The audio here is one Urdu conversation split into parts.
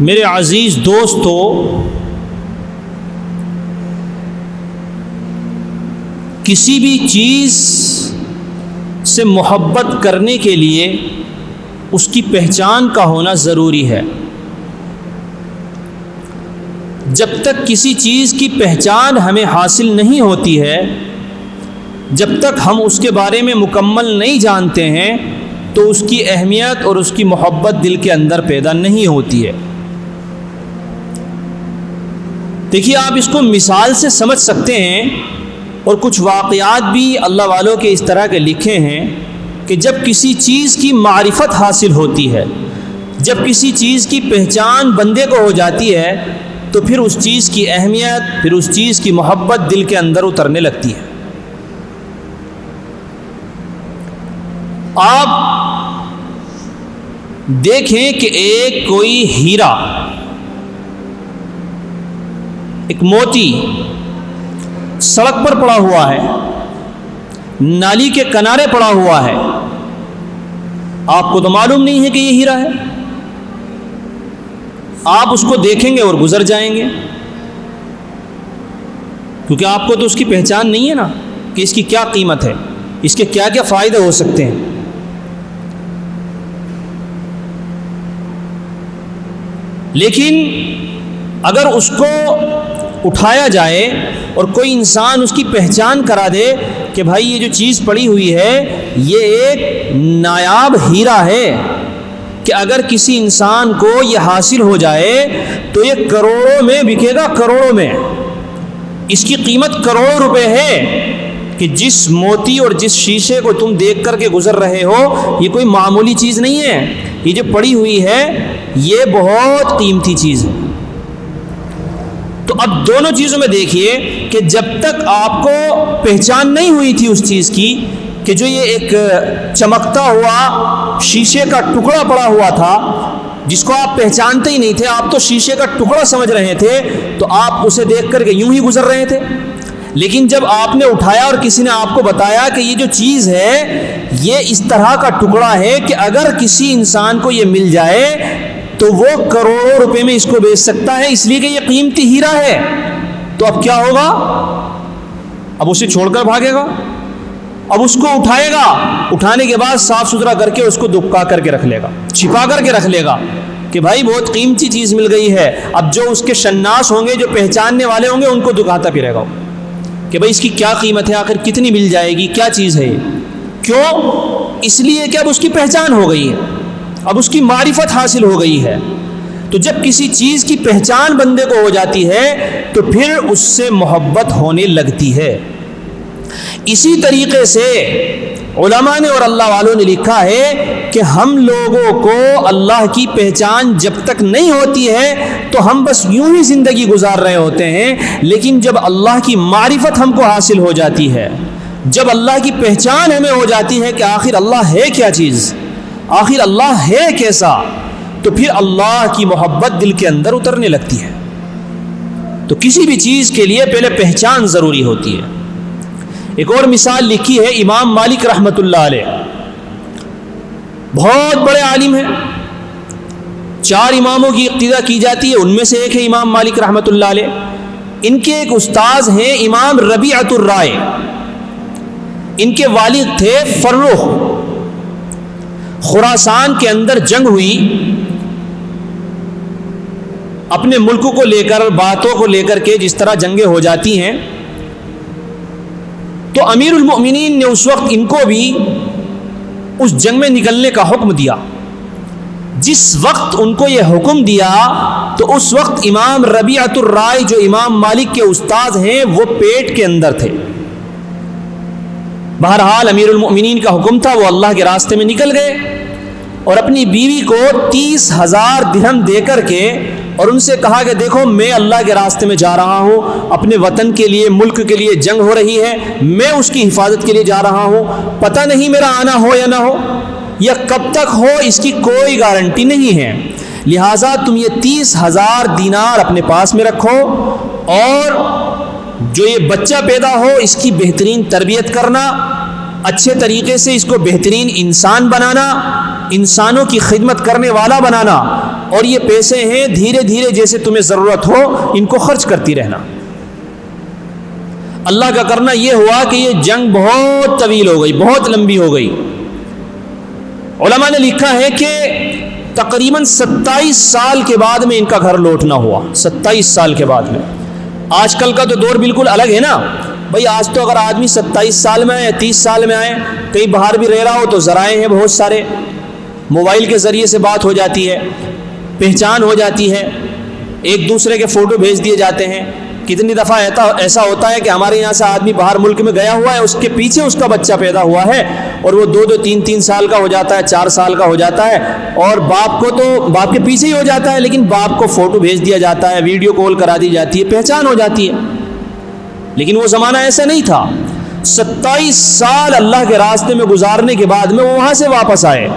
میرے عزیز دوستو، کسی بھی چیز سے محبت کرنے کے لیے اس کی پہچان کا ہونا ضروری ہے۔ جب تک کسی چیز کی پہچان ہمیں حاصل نہیں ہوتی ہے، جب تک ہم اس کے بارے میں مکمل نہیں جانتے ہیں، تو اس کی اہمیت اور اس کی محبت دل کے اندر پیدا نہیں ہوتی ہے۔ دیکھیے، آپ اس کو مثال سے سمجھ سکتے ہیں، اور کچھ واقعات بھی اللہ والوں کے اس طرح کے لکھے ہیں کہ جب کسی چیز کی معرفت حاصل ہوتی ہے، جب کسی چیز کی پہچان بندے کو ہو جاتی ہے، تو پھر اس چیز کی اہمیت، پھر اس چیز کی محبت دل کے اندر اترنے لگتی ہے۔ آپ دیکھیں کہ ایک کوئی ہیرا، ایک موتی سڑک پر پڑا ہوا ہے، نالی کے کنارے پڑا ہوا ہے، آپ کو تو معلوم نہیں ہے کہ یہ ہیرا ہے، آپ اس کو دیکھیں گے اور گزر جائیں گے، کیونکہ آپ کو تو اس کی پہچان نہیں ہے نا کہ اس کی کیا قیمت ہے، اس کے کیا کیا فائدے ہو سکتے ہیں۔ لیکن اگر اس کو اٹھایا جائے اور کوئی انسان اس کی پہچان کرا دے کہ بھائی یہ جو چیز پڑی ہوئی ہے یہ ایک نایاب ہیرا ہے، کہ اگر کسی انسان کو یہ حاصل ہو جائے تو یہ کروڑوں میں بکے گا، کروڑوں میں، اس کی قیمت کروڑوں روپے ہے، کہ جس موتی اور جس شیشے کو تم دیکھ کر کے گزر رہے ہو یہ کوئی معمولی چیز نہیں ہے، یہ جو پڑی ہوئی ہے یہ بہت قیمتی چیز ہے۔ تو اب دونوں چیزوں میں دیکھیے کہ جب تک آپ کو پہچان نہیں ہوئی تھی اس چیز کی کہ جو یہ ایک چمکتا ہوا شیشے کا ٹکڑا پڑا ہوا تھا، جس کو آپ پہچانتے ہی نہیں تھے، آپ تو شیشے کا ٹکڑا سمجھ رہے تھے، تو آپ اسے دیکھ کر کے یوں ہی گزر رہے تھے۔ لیکن جب آپ نے اٹھایا اور کسی نے آپ کو بتایا کہ یہ جو چیز ہے یہ اس طرح کا ٹکڑا ہے کہ اگر کسی انسان کو یہ مل جائے تو وہ کروڑوں روپے میں اس کو بیچ سکتا ہے، اس لیے کہ یہ قیمتی ہیرا ہے، تو اب کیا ہوگا؟ اب اسے چھوڑ کر بھاگے گا، اب اس کو اٹھائے گا، اٹھانے کے بعد صاف ستھرا کر کے اس کو دبکا کر کے رکھ لے گا، چھپا کر کے رکھ لے گا کہ بھائی بہت قیمتی چیز مل گئی ہے۔ اب جو اس کے شناس ہوں گے، جو پہچاننے والے ہوں گے، ان کو دکھاتا پھرے گا کہ بھائی اس کی کیا قیمت ہے، آخر کتنی مل جائے گی، کیا چیز ہے یہ۔ کیوں؟ اس لیے کہ اب اس کی پہچان ہو گئی ہے، اب اس کی معرفت حاصل ہو گئی ہے۔ تو جب کسی چیز کی پہچان بندے کو ہو جاتی ہے تو پھر اس سے محبت ہونے لگتی ہے۔ اسی طریقے سے علماء نے اور اللہ والوں نے لکھا ہے کہ ہم لوگوں کو اللہ کی پہچان جب تک نہیں ہوتی ہے تو ہم بس یوں ہی زندگی گزار رہے ہوتے ہیں، لیکن جب اللہ کی معرفت ہم کو حاصل ہو جاتی ہے، جب اللہ کی پہچان ہمیں ہو جاتی ہے کہ آخر اللہ ہے کیا چیز، آخر اللہ ہے کیسا، تو پھر اللہ کی محبت دل کے اندر اترنے لگتی ہے۔ تو کسی بھی چیز کے لیے پہلے پہچان ضروری ہوتی ہے۔ ایک اور مثال لکھی ہے امام مالک رحمۃ اللہ علیہ، بہت بڑے عالم ہیں، 4 اماموں کی اقتداء کی جاتی ہے، ان میں سے ایک ہے امام مالک رحمۃ اللہ علیہ۔ ان کے ایک استاذ ہیں امام ربیعۃ الرائے، ان کے والد تھے فرخ۔ خراسان کے اندر جنگ ہوئی، اپنے ملک کو لے کر، باتوں کو لے کر کے جس طرح جنگیں ہو جاتی ہیں، تو امیر المؤمنین نے اس وقت ان کو بھی اس جنگ میں نکلنے کا حکم دیا۔ جس وقت ان کو یہ حکم دیا تو اس وقت امام ربیعۃ الرائے جو امام مالک کے استاد ہیں وہ پیٹ کے اندر تھے۔ بہرحال امیر المؤمنین کا حکم تھا، وہ اللہ کے راستے میں نکل گئے اور اپنی بیوی کو 30,000 درہم دے کر کے اور ان سے کہا کہ دیکھو میں اللہ کے راستے میں جا رہا ہوں، اپنے وطن کے لیے، ملک کے لیے جنگ ہو رہی ہے، میں اس کی حفاظت کے لیے جا رہا ہوں، پتہ نہیں میرا آنا ہو یا نہ ہو، یا کب تک ہو اس کی کوئی گارنٹی نہیں ہے، لہٰذا تم یہ 30,000 دینار اپنے پاس میں رکھو اور جو یہ بچہ پیدا ہو اس کی بہترین تربیت کرنا، اچھے طریقے سے اس کو بہترین انسان بنانا، انسانوں کی خدمت کرنے والا بنانا، اور یہ پیسے ہیں دھیرے دھیرے جیسے تمہیں ضرورت ہو ان کو خرچ کرتی رہنا۔ اللہ کا کرنا یہ ہوا کہ یہ جنگ بہت طویل ہو گئی، بہت لمبی ہو گئی۔ علماء نے لکھا ہے کہ تقریباً 27 سال کے بعد میں ان کا گھر لوٹنا ہوا، 27 سال کے بعد میں۔ آج کل کا تو دور بالکل الگ ہے نا بھائی، آج تو اگر آدمی 27 سال میں آئے یا 30 سال میں آئے، کہیں باہر بھی رہ رہا ہو تو ذرائع ہیں بہت سارے، موبائل کے ذریعے سے بات ہو جاتی ہے، پہچان ہو جاتی ہے، ایک دوسرے کے فوٹو بھیج دیے جاتے ہیں۔ کتنی دفعہ ایسا ہوتا ہے کہ ہمارے یہاں سے آدمی باہر ملک میں گیا ہوا ہے، اس کے پیچھے اس کا بچہ پیدا ہوا ہے اور وہ 2 3 سال کا ہو جاتا ہے، 4 سال کا ہو جاتا ہے، اور باپ کو تو باپ کے پیچھے ہی ہو جاتا ہے، لیکن باپ کو فوٹو بھیج دیا جاتا ہے، ویڈیو کال کرا دی جاتی ہے، پہچان ہو جاتی ہے۔ لیکن وہ زمانہ ایسا نہیں تھا۔ 27 سال اللہ کے راستے میں گزارنے کے بعد میں وہ وہاں سے واپس آئے۔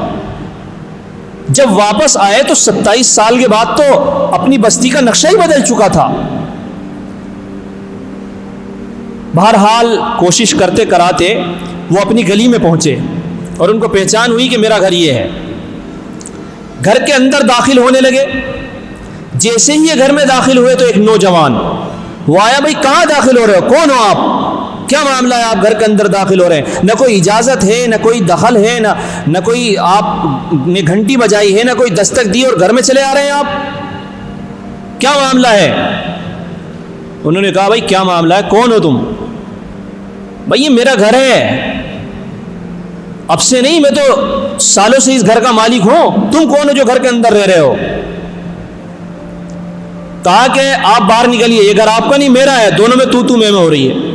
جب واپس آئے تو 27 سال کے بعد تو اپنی بستی کا نقشہ ہی بدل چکا تھا۔ بہرحال کوشش کرتے کراتے وہ اپنی گلی میں پہنچے اور ان کو پہچان ہوئی کہ میرا گھر یہ ہے۔ گھر کے اندر داخل ہونے لگے۔ جیسے ہی یہ گھر میں داخل ہوئے تو ایک نوجوان وہ آیا، بھائی کہاں داخل ہو رہے ہو، کون ہو آپ، کیا معاملہ ہے، آپ گھر کے اندر داخل ہو رہے ہیں، نہ کوئی اجازت ہے، نہ کوئی دخل ہے، نہ کوئی آپ نے گھنٹی بجائی ہے، نہ کوئی دستک دی اور گھر میں چلے آ رہے ہیں آپ، کیا معاملہ ہے؟ انہوں نے کہا بھائی کیا معاملہ ہے، کون ہو تم؟ بھائی یہ میرا گھر ہے، اب سے نہیں، میں تو سالوں سے اس گھر کا مالک ہوں، تم کون ہو جو گھر کے اندر رہ رہے ہو؟ کہا کہ آپ باہر نکلیے، یہ گھر آپ کا نہیں میرا ہے، دونوں میں تو میں ہو رہی ہے۔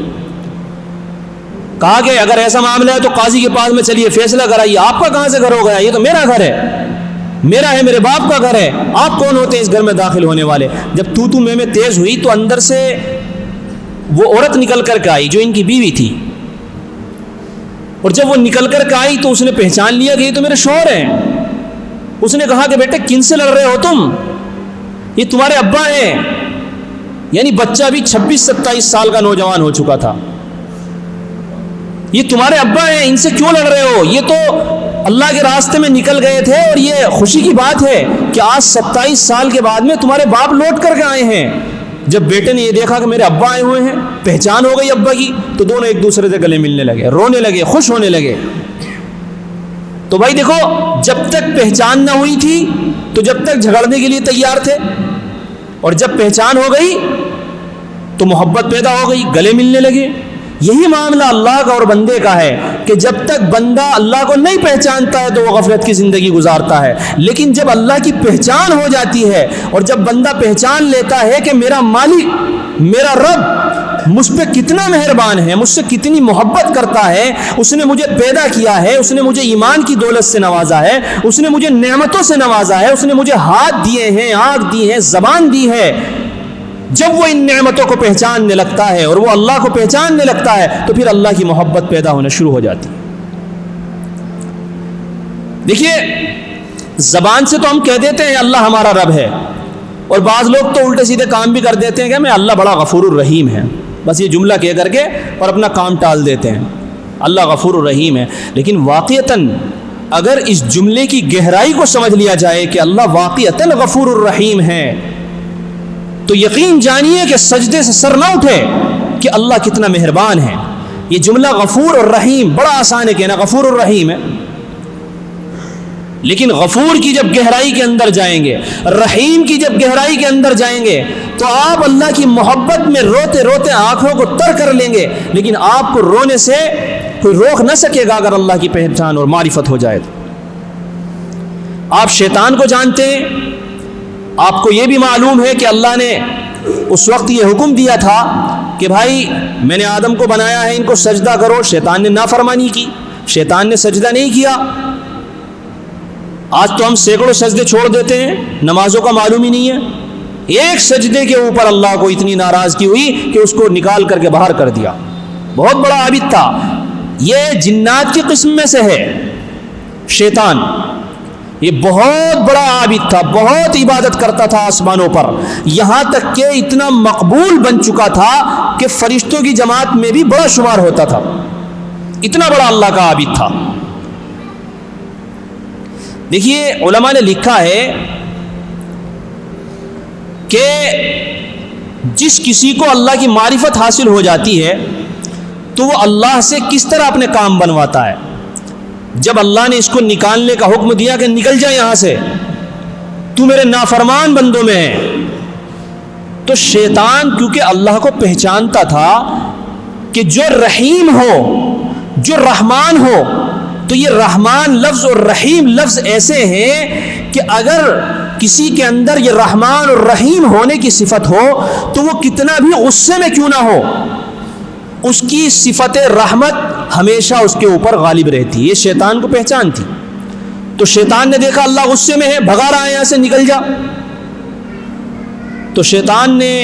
کہا کہ اگر ایسا معاملہ ہے تو قاضی کے پاس میں چلیے، فیصلہ کرائیے، آپ کا کہاں سے گھر ہو گیا، یہ تو میرا گھر ہے، میرا ہے، میرے باپ کا گھر ہے، آپ کون ہوتے ہیں اس گھر میں داخل ہونے والے؟ جب تو میں تیز ہوئی تو اندر سے وہ عورت نکل کر کے آئی جو ان کی بیوی تھی، اور جب وہ نکل کر کے آئی تو اس نے پہچان لیا کہ یہ تو میرے شوہر ہیں۔ اس نے کہا کہ بیٹے کن سے لڑ رہے ہو تم، یہ تمہارے ابا ہیں۔ یعنی بچہ بھی 26-27 سال کا نوجوان ہو چکا تھا۔ یہ تمہارے ابا ہیں، ان سے کیوں لڑ رہے ہو؟ یہ تو اللہ کے راستے میں نکل گئے تھے، اور یہ خوشی کی بات ہے کہ آج 27 سال کے بعد میں تمہارے باپ لوٹ کر کے آئے ہیں۔ جب بیٹے نے یہ دیکھا کہ میرے ابا آئے ہوئے ہیں، پہچان ہو گئی ابا کی، تو دونوں ایک دوسرے سے گلے ملنے لگے، رونے لگے، خوش ہونے لگے۔ تو بھائی دیکھو، جب تک پہچان نہ ہوئی تھی تو جب تک جھگڑنے کے لیے تیار تھے، اور جب پہچان ہو گئی تو محبت پیدا ہو گئی، گلے ملنے لگے۔ یہی معاملہ اللہ کا اور بندے کا ہے کہ جب تک بندہ اللہ کو نہیں پہچانتا ہے تو وہ غفلت کی زندگی گزارتا ہے، لیکن جب اللہ کی پہچان ہو جاتی ہے اور جب بندہ پہچان لیتا ہے کہ میرا مالک، میرا رب مجھ پہ کتنا مہربان ہے، مجھ سے کتنی محبت کرتا ہے، اس نے مجھے پیدا کیا ہے، اس نے مجھے ایمان کی دولت سے نوازا ہے، اس نے مجھے نعمتوں سے نوازا ہے، اس نے مجھے ہاتھ دیے ہیں، آنکھ دی ہے، زبان دی ہے۔ جب وہ ان نعمتوں کو پہچاننے لگتا ہے اور وہ اللہ کو پہچاننے لگتا ہے تو پھر اللہ کی محبت پیدا ہونا شروع ہو جاتی ہے۔ دیکھیے، زبان سے تو ہم کہہ دیتے ہیں اللہ ہمارا رب ہے، اور بعض لوگ تو الٹے سیدھے کام بھی کر دیتے ہیں کہ میں اللہ بڑا غفور الرحیم ہے، بس یہ جملہ کہہ کر کے اور اپنا کام ٹال دیتے ہیں، اللہ غفور الرحیم ہے۔ لیکن واقعتاً اگر اس جملے کی گہرائی کو سمجھ لیا جائے کہ اللہ واقعتاً غفور الرحیم ہے، تو یقین جانیے کہ سجدے سے سر نہ اٹھے کہ اللہ کتنا مہربان ہے۔ یہ جملہ غفور اور رحیم بڑا آسان ہے کہنا، غفور الرحیم ہے، لیکن غفور کی جب گہرائی کے اندر جائیں گے، رحیم کی جب گہرائی کے اندر جائیں گے تو آپ اللہ کی محبت میں روتے روتے آنکھوں کو تر کر لیں گے، لیکن آپ کو رونے سے کوئی روک نہ سکے گا اگر اللہ کی پہچان اور معرفت ہو جائے تو۔ آپ شیطان کو جانتے ہیں، آپ کو یہ بھی معلوم ہے کہ اللہ نے اس وقت یہ حکم دیا تھا کہ بھائی میں نے آدم کو بنایا ہے، ان کو سجدہ کرو، شیطان نے نافرمانی کی، شیطان نے سجدہ نہیں کیا۔ آج تو ہم سینکڑوں سجدے چھوڑ دیتے ہیں، نمازوں کا معلوم ہی نہیں ہے۔ ایک سجدے کے اوپر اللہ کو اتنی ناراضگی ہوئی کہ اس کو نکال کر کے باہر کر دیا۔ بہت بڑا عابد تھا، یہ جنات کی قسم میں سے ہے شیطان، یہ بہت بڑا عابد تھا، بہت عبادت کرتا تھا آسمانوں پر، یہاں تک کہ اتنا مقبول بن چکا تھا کہ فرشتوں کی جماعت میں بھی بڑا شمار ہوتا تھا، اتنا بڑا اللہ کا عابد تھا۔ دیکھیے، علماء نے لکھا ہے کہ جس کسی کو اللہ کی معرفت حاصل ہو جاتی ہے تو وہ اللہ سے کس طرح اپنے کام بنواتا ہے. جب اللہ نے اس کو نکالنے کا حکم دیا کہ نکل جا یہاں سے، تو میرے نافرمان بندوں میں ہے، تو شیطان کیونکہ اللہ کو پہچانتا تھا کہ جو رحیم ہو، جو رحمان ہو، تو یہ رحمان لفظ اور رحیم لفظ ایسے ہیں کہ اگر کسی کے اندر یہ رحمان اور رحیم ہونے کی صفت ہو تو وہ کتنا بھی غصے میں کیوں نہ ہو، اس کی صفت رحمت ہمیشہ اس کے اوپر غالب رہتی ہے. یہ شیطان کو پہچان تھی. تو شیطان نے دیکھا اللہ غصے میں ہے، بھگا رہا ہے یہاں سے، نکل جا. تو شیطان نے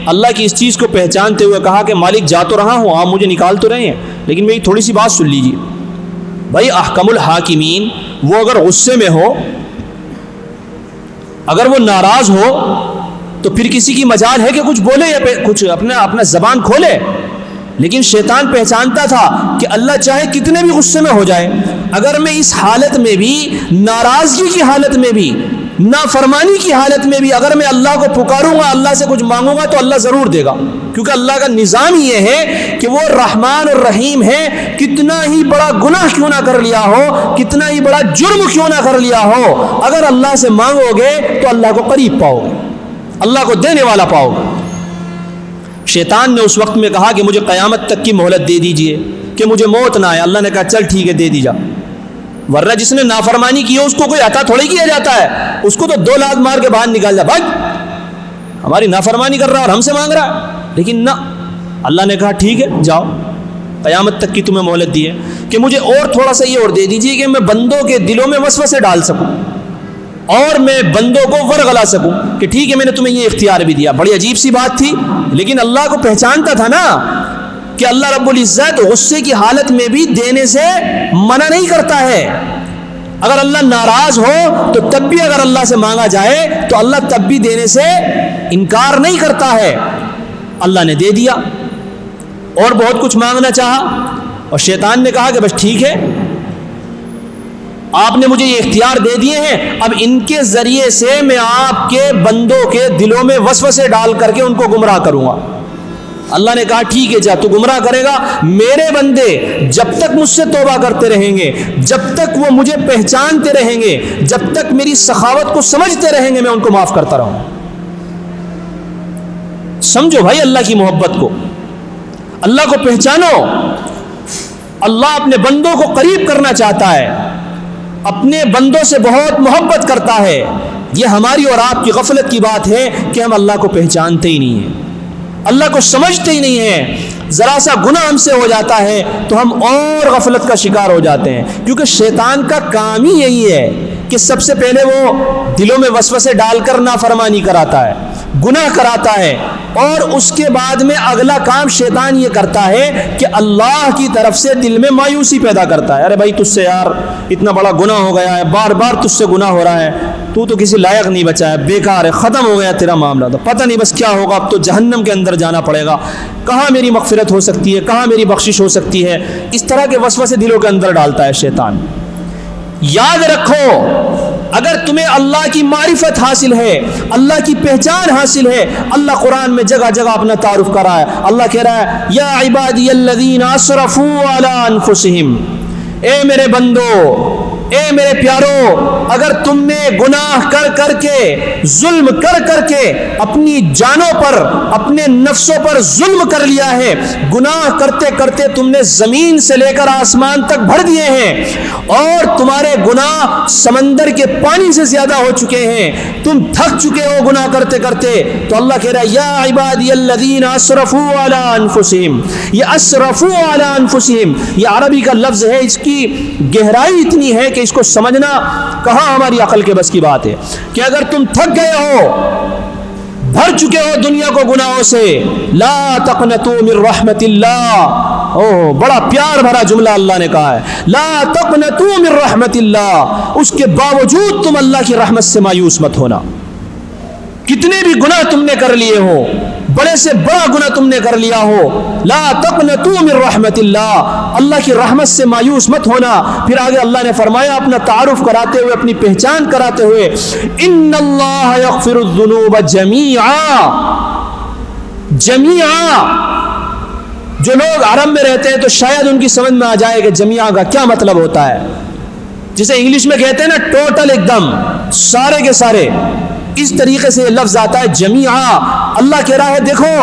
اللہ کی اس چیز کو پہچانتے ہوئے کہا کہ مالک جا تو رہا ہوں، آپ مجھے نکال تو رہے ہیں، لیکن میری تھوڑی سی بات سن لیجیے. بھائی احکم الحاکمین وہ اگر غصے میں ہو، اگر وہ ناراض ہو، تو پھر کسی کی مجال ہے کہ کچھ بولے یا کچھ اپنا زبان کھولے. لیکن شیطان پہچانتا تھا کہ اللہ چاہے کتنے بھی غصے میں ہو جائے، اگر میں اس حالت میں بھی، ناراضگی کی حالت میں بھی، نافرمانی کی حالت میں بھی اگر میں اللہ کو پکاروں گا، اللہ سے کچھ مانگوں گا، تو اللہ ضرور دے گا. کیونکہ اللہ کا نظام یہ ہے کہ وہ رحمان اور رحیم ہے. کتنا ہی بڑا گناہ کیوں نہ کر لیا ہو، کتنا ہی بڑا جرم کیوں نہ کر لیا ہو، اگر اللہ سے مانگو گے تو اللہ کو قریب پاؤ گے، اللہ کو دینے والا پاؤ گے. شیطان نے اس وقت میں کہا کہ مجھے قیامت تک کی مہلت دے دیجئے کہ مجھے موت نہ آئے. اللہ نے کہا چل ٹھیک ہے، دے دی جا. ورنہ جس نے نافرمانی کی ہے اس کو کوئی عطا تھوڑی کیا جاتا ہے، اس کو تو 2 لاکھ مار کے باہر نکال جا، بھاگ، ہماری نافرمانی کر رہا ہے اور ہم سے مانگ رہا ہے. لیکن نہ، اللہ نے کہا ٹھیک ہے جاؤ، قیامت تک کی تمہیں مہلت دی ہے کہ مجھے اور تھوڑا سا یہ اور دے دیجیے کہ میں بندوں کے دلوں میں وسوسے ڈال سکوں اور میں بندوں کو ورغلا سکوں کہ ٹھیک ہے میں نے تمہیں یہ اختیار بھی دیا. بڑی عجیب سی بات تھی، لیکن اللہ کو پہچانتا تھا نا کہ اللہ رب العزت غصے کی حالت میں بھی دینے سے منع نہیں کرتا ہے. اگر اللہ ناراض ہو تو تب بھی اگر اللہ سے مانگا جائے تو اللہ تب بھی دینے سے انکار نہیں کرتا ہے. اللہ نے دے دیا. اور بہت کچھ مانگنا چاہا اور شیطان نے کہا کہ بس ٹھیک ہے، آپ نے مجھے یہ اختیار دے دیے ہیں، اب ان کے ذریعے سے میں آپ کے بندوں کے دلوں میں وسوسے ڈال کر کے ان کو گمراہ کروں گا. اللہ نے کہا ٹھیک ہے جا، تو گمراہ کرے گا. میرے بندے جب تک مجھ سے توبہ کرتے رہیں گے، جب تک وہ مجھے پہچانتے رہیں گے، جب تک میری سخاوت کو سمجھتے رہیں گے، میں ان کو معاف کرتا رہوں. سمجھو بھائی اللہ کی محبت کو، اللہ کو پہچانو. اللہ اپنے بندوں کو قریب کرنا چاہتا ہے، اپنے بندوں سے بہت محبت کرتا ہے. یہ ہماری اور آپ کی غفلت کی بات ہے کہ ہم اللہ کو پہچانتے ہی نہیں ہیں، اللہ کو سمجھتے ہی نہیں ہیں. ذرا سا گناہ ہم سے ہو جاتا ہے تو ہم اور غفلت کا شکار ہو جاتے ہیں. کیونکہ شیطان کا کام ہی یہی ہے کہ سب سے پہلے وہ دلوں میں وسوسے ڈال کر نافرمانی کراتا ہے، گناہ کراتا ہے، اور اس کے بعد میں اگلا کام شیطان یہ کرتا ہے کہ اللہ کی طرف سے دل میں مایوسی پیدا کرتا ہے. ارے بھائی تجھ سے یار اتنا بڑا گناہ ہو گیا ہے، بار بار تجھ سے گناہ ہو رہا ہے، تو کسی لائق نہیں بچا ہے، بیکار ہے، ختم ہو گیا تیرا معاملہ، تو پتہ نہیں بس کیا ہوگا، اب تو جہنم کے اندر جانا پڑے گا، کہاں میری مغفرت ہو سکتی ہے، کہاں میری بخشش ہو سکتی ہے. اس طرح کے وسوسے دلوں کے اندر ڈالتا ہے شیطان. یاد رکھو اگر تمہیں اللہ کی معرفت حاصل ہے، اللہ کی پہچان حاصل ہے، اللہ قرآن میں جگہ جگہ اپنا تعارف کر رہا ہے. اللہ کہہ رہا ہے یا عبادی الذین اسرفوا علی انفسہم، اے میرے بندو، اے میرے پیارو، اگر تم نے گناہ کر کر کے، ظلم کر کر کے اپنی جانوں پر، اپنے نفسوں پر ظلم کر لیا ہے، گناہ کرتے کرتے تم نے زمین سے لے کر آسمان تک بھر دیے ہیں، اور تمہارے گناہ سمندر کے پانی سے زیادہ ہو چکے ہیں، تم تھک چکے ہو گناہ کرتے کرتے، تو اللہ کہہ رہا ہے یا عبادی الذین اسرفوا علی انفسہم. یہ اسرفوا علی انفسہم یہ عربی کا لفظ ہے، اس کی گہرائی اتنی ہے کہ اس کو سمجھنا کہاں ہماری عقل کے بس کی بات ہے کہ اگر تم تھک گئے ہو، بھر چکے ہو دنیا کو گناہوں سے، لا تقنطوا من رحمت اللہ. بڑا پیار بھرا جملہ اللہ نے کہا ہے، لا تقنطوا من رحمت اللہ. اس کے باوجود تم اللہ کی رحمت سے مایوس مت ہونا. کتنے بھی گناہ تم نے کر لیے ہو، بڑے سے بڑا گناہ تم نے کر لیا ہو، لا تقنطوا من رحمت اللہ، اللہ کی رحمت سے مایوس مت ہونا۔ پھر آگے اللہ نے فرمایا اپنا تعارف کراتے ہوئے، اپنی پہچان کراتے ہوئے، ان اللہ یغفر الذنوب جمیعا، جمیعا۔ جو لوگ عرب میں رہتے ہیں تو شاید ان کی سمجھ میں آ جائے کہ جمیعا کا کیا مطلب ہوتا ہے، جسے انگلش میں کہتے ہیں نا ٹوٹل، ایک دم سارے کے سارے، اس طریقے سے یہ لفظ آتا ہے جمیعا۔ اللہ کہہ رہا ہے دیکھو،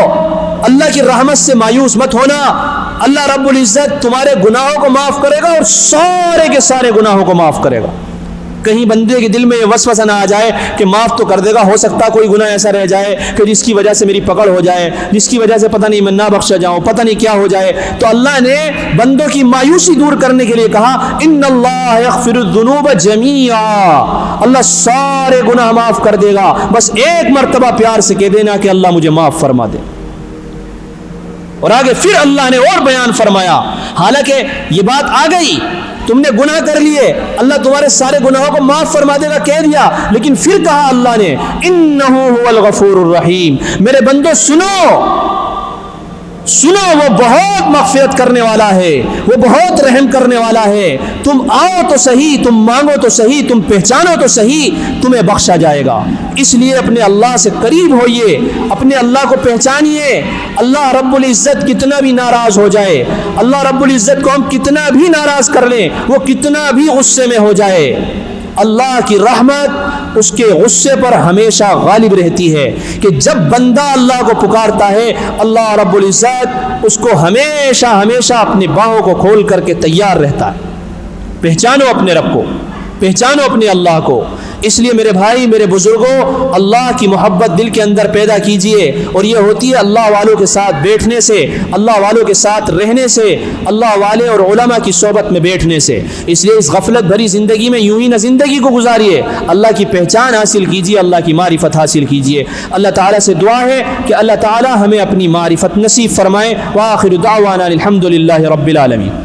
اللہ کی رحمت سے مایوس مت ہونا، اللہ رب العزت تمہارے گناہوں کو معاف کرے گا اور سارے کے سارے گناہوں کو معاف کرے گا۔ کہیں بندے کے دل میں یہ وسوسہ نہ آ جائے کہ معاف تو کر دے گا، ہو سکتا ہے کوئی گناہ ایسا رہ جائے کہ جس کی وجہ سے میری پکڑ ہو جائے، جس کی وجہ سے پتہ نہیں میں نہ بخشا جاؤں، پتہ نہیں کیا ہو جائے۔ تو اللہ نے بندوں کی مایوسی دور کرنے کے لیے کہا ان اللہ یغفر الذنوب جمیعا، اللہ سارے گناہ معاف کر دے گا، بس ایک مرتبہ پیار سے کہہ دینا کہ اللہ مجھے معاف فرما دے۔ اور آگے پھر اللہ نے اور بیان فرمایا، حالانکہ یہ بات آ گئی، تم نے گناہ کر لیے، اللہ تمہارے سارے گناہوں کو معاف فرما دے گا کہہ دیا، لیکن پھر کہا اللہ نے انہ هو الغفور الرحیم، میرے بندو سنو سنو، وہ بہت مغفرت کرنے والا ہے، وہ بہت رحم کرنے والا ہے، تم آؤ تو صحیح، تم مانگو تو صحیح، تم پہچانو تو صحیح، تمہیں بخشا جائے گا۔ اس لیے اپنے اللہ سے قریب ہوئیے، اپنے اللہ کو پہچانیے۔ اللہ رب العزت کتنا بھی ناراض ہو جائے، اللہ رب العزت کو ہم کتنا بھی ناراض کر لیں، وہ کتنا بھی غصے میں ہو جائے، اللہ کی رحمت اس کے غصے پر ہمیشہ غالب رہتی ہے کہ جب بندہ اللہ کو پکارتا ہے، اللہ رب العزت اس کو ہمیشہ ہمیشہ اپنی باہوں کو کھول کر کے تیار رہتا ہے۔ پہچانو اپنے رب کو، پہچانو اپنے اللہ کو۔ اس لیے میرے بھائی، میرے بزرگوں، اللہ کی محبت دل کے اندر پیدا کیجئے، اور یہ ہوتی ہے اللہ والوں کے ساتھ بیٹھنے سے، اللہ والوں کے ساتھ رہنے سے، اللہ والے اور علماء کی صحبت میں بیٹھنے سے۔ اس لیے اس غفلت بھری زندگی میں یوں ہی نہ زندگی کو گزاریے، اللہ کی پہچان حاصل کیجئے، اللہ کی معرفت حاصل کیجئے۔ اللہ تعالیٰ سے دعا ہے کہ اللہ تعالیٰ ہمیں اپنی معرفت نصیب فرمائے۔ وآخر دعوانا الحمد للہ رب العالمین۔